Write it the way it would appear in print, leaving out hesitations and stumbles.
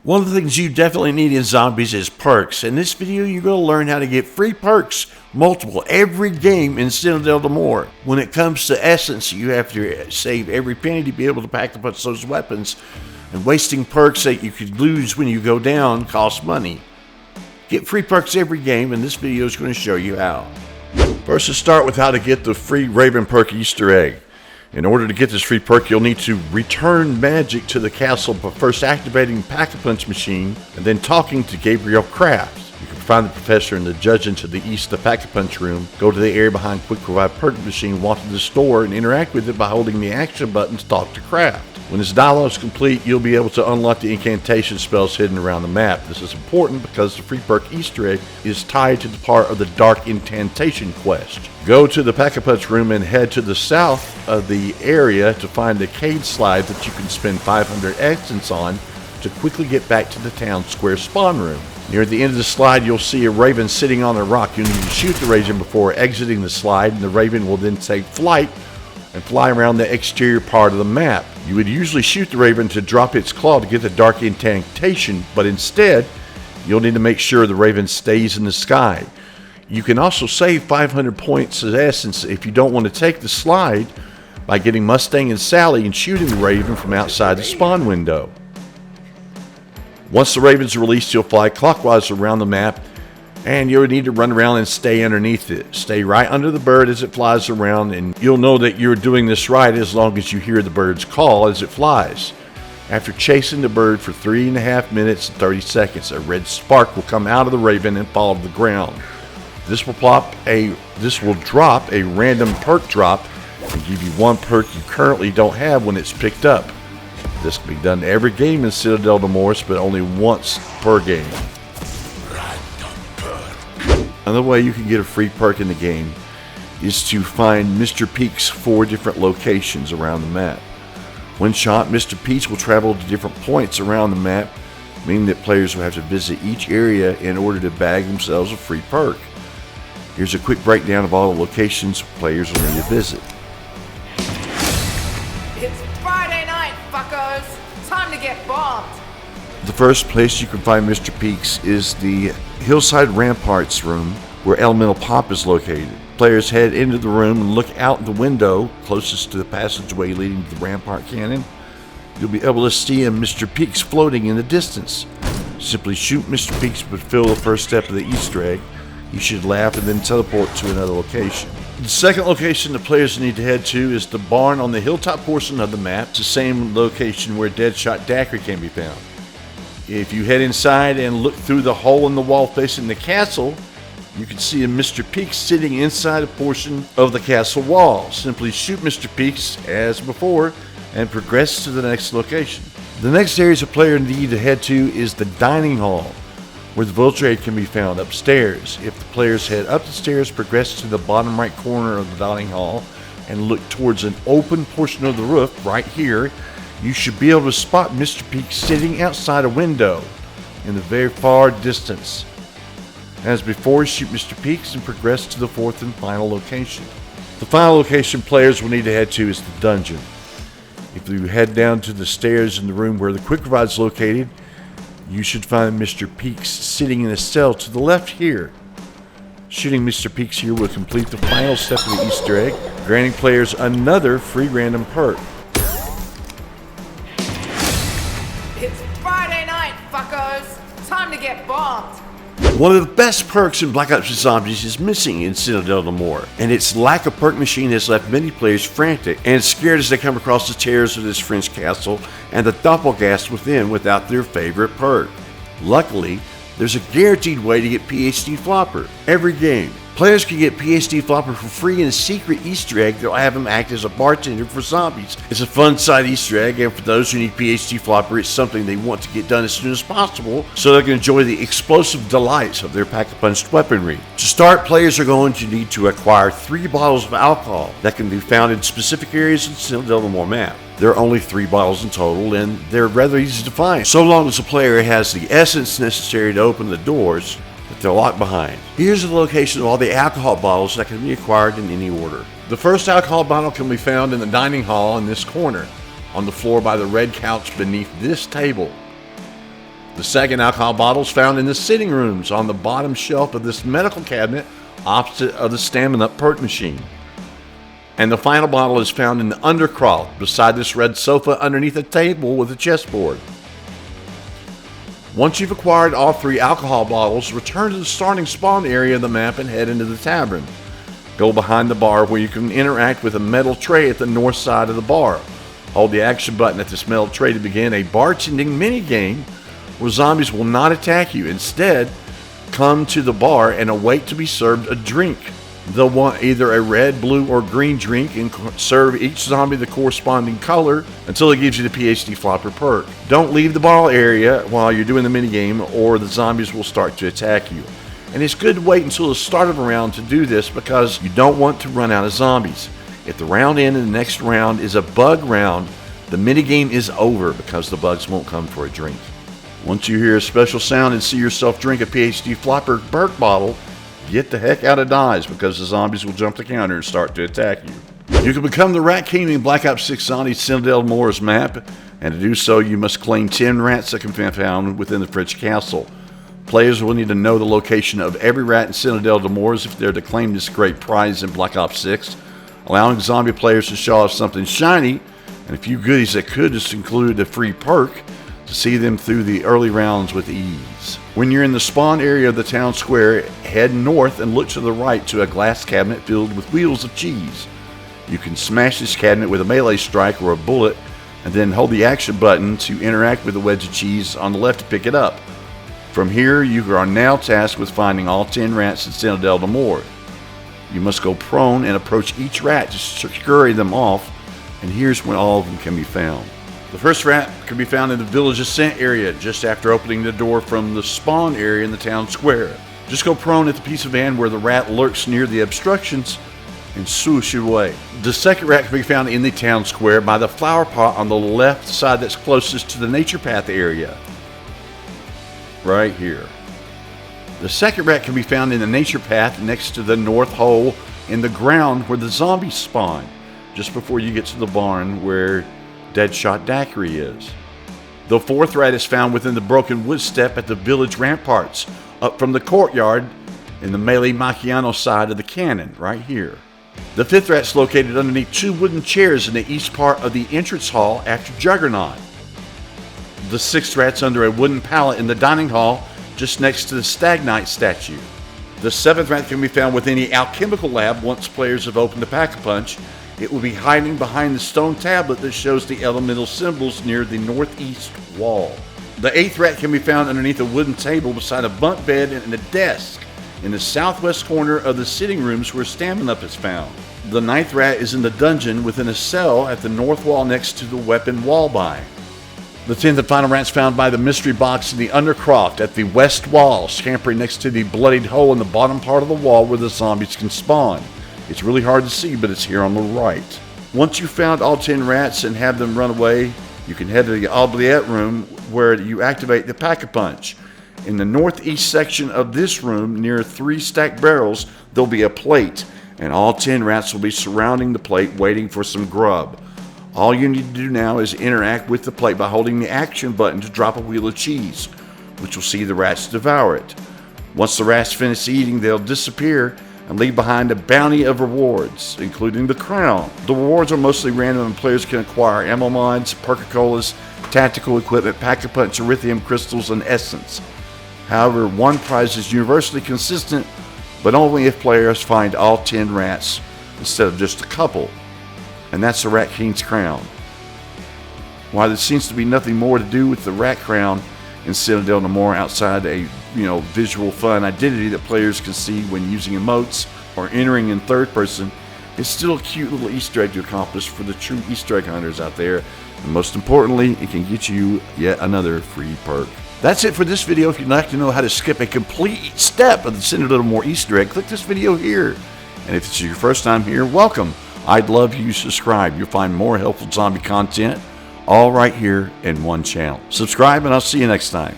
One of the things you definitely need in zombies is perks. In this video, you're going to learn how to get free perks, multiple, every game in Citadelle Des Morts. When it comes to essence, you have to save every penny to be able to pack a bunch of those weapons. And wasting perks that you could lose when you go down costs money. Get free perks every game, and this video is going to show you how. First, let's start with how to get the free Raven perk Easter egg. In order to get this free perk, you'll need to return magic to the castle by first activating Pack-a-Punch machine and then talking to Gabriel Kraft. You can find the professor and the judge to the east of the Pack-a-Punch room, go to the area behind Quick Revive Perk machine, walk to the store, and interact with it by holding the action button to talk to Kraft. When this dialogue is complete, you'll be able to unlock the incantation spells hidden around the map. This is important because the free perk Easter egg is tied to the part of the Dark Incantation quest. Go to the Pack-a-Punch room and head to the south of the area to find the cave slide that you can spend 500 essence on to quickly get back to the town square spawn room. Near the end of the slide, you'll see a raven sitting on a rock. You'll need to shoot the raven before exiting the slide, and the raven will then take flight and fly around the exterior part of the map. You would usually shoot the raven to drop its claw to get the Dark Incantation, but instead, you'll need to make sure the raven stays in the sky. You can also save 500 points of essence if you don't want to take the slide by getting Mustang and Sally and shooting the raven from outside the spawn window. Once the raven's released, you'll fly clockwise around the map, and you'll need to run around and stay underneath it. Stay right under the bird as it flies around, and you'll know that you're doing this right as long as you hear the bird's call as it flies. After chasing the bird for 3.5 minutes and 30 seconds, a red spark will come out of the raven and fall to the ground. This will drop a random perk drop and give you one perk you currently don't have when it's picked up. This can be done every game in Citadelle Des Morts, but only once per game. Another way you can get a free perk in the game is to find Mr. Peak's 4 different locations around the map. When shot, Mr. Peaks will travel to different points around the map, meaning that players will have to visit each area in order to bag themselves a free perk. Here's a quick breakdown of all the locations players will need to visit. It's Friday night, fuckers! Time to get bombed! The first place you can find Mr. Peaks is the Hillside Ramparts room, where Elemental Pop is located. Players head into the room and look out the window closest to the passageway leading to the Rampart Cannon. You'll be able to see Mr. Peaks floating in the distance. Simply shoot Mr. Peaks but fill the first step of the Easter egg. You should laugh and then teleport to another location. The second location the players need to head to is the barn on the hilltop portion of the map. It's the same location where Deadshot Daiquiri can be found. If you head inside and look through the hole in the wall facing the castle, you can see a Mr. Peaks sitting inside a portion of the castle wall. Simply shoot Mr. Peaks as before and progress to the next location. The next areas a player need to head to is the dining hall, where the vulture aid can be found upstairs. If the players head up the stairs, progress to the bottom right corner of the dining hall, and look towards an open portion of the roof right here, you should be able to spot Mr. Peaks sitting outside a window in the very far distance. As before, shoot Mr. Peaks and progress to the fourth and final location. The final location players will need to head to is the dungeon. If you head down to the stairs in the room where the Quick Revive is located, you should find Mr. Peaks sitting in a cell to the left here. Shooting Mr. Peaks here will complete the final step of the Easter egg, granting players another free random perk. It's Friday night, fuckers! Time to get bombed! One of the best perks in Black Ops Zombies is missing in Citadelle Des Morts, and its lack of perk machine has left many players frantic and scared as they come across the terrors of this French castle and the doppelgast within without their favorite perk. Luckily, there's a guaranteed way to get PhD Flopper every game. Players can get PhD Flopper for free in a secret Easter egg that will have him act as a bartender for zombies. It's a fun side Easter egg, and for those who need PhD Flopper, it's something they want to get done as soon as possible so they can enjoy the explosive delights of their Pack-a-Punched weaponry. To start, players are going to need to acquire 3 bottles of alcohol that can be found in specific areas in the Citadelle Des Morts map. There are only 3 bottles in total, and they're rather easy to find, so long as the player has the essence necessary to open the doors that they're locked behind. Here's the location of all the alcohol bottles that can be acquired in any order. The first alcohol bottle can be found in the dining hall in this corner, on the floor by the red couch beneath this table. The second alcohol bottle is found in the sitting rooms on the bottom shelf of this medical cabinet opposite of the stamina perk machine. And the final bottle is found in the undercroft beside this red sofa underneath a table with a chessboard. Once you've acquired all 3 alcohol bottles, return to the starting spawn area of the map and head into the tavern. Go behind the bar where you can interact with a metal tray at the north side of the bar. Hold the action button at this metal tray to begin a bartending minigame where zombies will not attack you. Instead, come to the bar and await to be served a drink. They'll want either a red, blue, or green drink and serve each zombie the corresponding color until it gives you the PhD Flopper perk. Don't leave the bar area while you're doing the minigame or the zombies will start to attack you. And it's good to wait until the start of a round to do this because you don't want to run out of zombies. If the round ends and the next round is a bug round, the minigame is over because the bugs won't come for a drink. Once you hear a special sound and see yourself drink a PhD Flopper perk bottle, get the heck out of Dodge because the zombies will jump the counter and start to attack you. You can become the Rat King in Black Ops 6 Zombie Citadelle Des Morts map, and to do so you must claim 10 rats that can be found within the Fridge Castle. Players will need to know the location of every rat in Citadelle Des Morts if they're to claim this great prize in Black Ops 6, allowing zombie players to show off something shiny and a few goodies that could just include a free perk to see them through the early rounds with ease. When you're in the spawn area of the town square, head north and look to the right to a glass cabinet filled with wheels of cheese. You can smash this cabinet with a melee strike or a bullet and then hold the action button to interact with the wedge of cheese on the left to pick it up. From here, you are now tasked with finding all 10 rats in Citadelle Des Morts. You must go prone and approach each rat to scurry them off, and here's when all of them can be found. The first rat can be found in the village ascent area just after opening the door from the spawn area in the town square. Just go prone at the piece of land where the rat lurks near the obstructions and swoosh it away. The second rat can be found in the town square by the flower pot on the left side that's closest to the nature path area. Right here. The second rat can be found in the nature path next to the north hole in the ground where the zombies spawn, just before you get to the barn where Deadshot Daiquiri is. The fourth rat is found within the broken wood step at the village ramparts, up from the courtyard in the melee Macchiano side of the cannon, right here. The fifth rat is located underneath 2 wooden chairs in the east part of the entrance hall after Juggernaut. The sixth rat's under a wooden pallet in the dining hall just next to the Stagnite statue. The seventh rat can be found within the alchemical lab once players have opened the Pack-a-Punch. It will be hiding behind the stone tablet that shows the elemental symbols near the northeast wall. The eighth rat can be found underneath a wooden table beside a bunk bed and a desk in the southwest corner of the sitting rooms where Stamina Up is found. The ninth rat is in the dungeon within a cell at the north wall next to the weapon wall by. The 10th and final rat's found by the mystery box in the undercroft at the west wall, scampering next to the bloodied hole in the bottom part of the wall where the zombies can spawn. It's really hard to see, but it's here on the right. Once you've found all 10 rats and have them run away, you can head to the oubliette room where you activate the Pack-a-Punch. In the northeast section of this room, near 3 stacked barrels, there'll be a plate, and all 10 rats will be surrounding the plate waiting for some grub. All you need to do now is interact with the plate by holding the action button to drop a wheel of cheese, which will see the rats devour it. Once the rats finish eating, they'll disappear and leave behind a bounty of rewards, including the crown. The rewards are mostly random and players can acquire ammo mods, Perk-a-Colas, tactical equipment, Pack-a-Punch, Erythium crystals, and essence. However, one prize is universally consistent, but only if players find all 10 rats instead of just a couple. And that's the Rat King's crown. While there seems to be nothing more to do with the rat crown in Citadelle Des Morts outside a visual fun identity that players can see when using emotes or entering in third person, it's still a cute little Easter egg to accomplish for the true Easter egg hunters out there. And most importantly, it can get you yet another free perk. That's it for this video. If you'd like to know how to skip a complete step of the Citadelle Des Morts Easter egg, click this video here. And if it's your first time here, welcome. I'd love you to subscribe. You'll find more helpful zombie content all right here in one channel. Subscribe and I'll see you next time.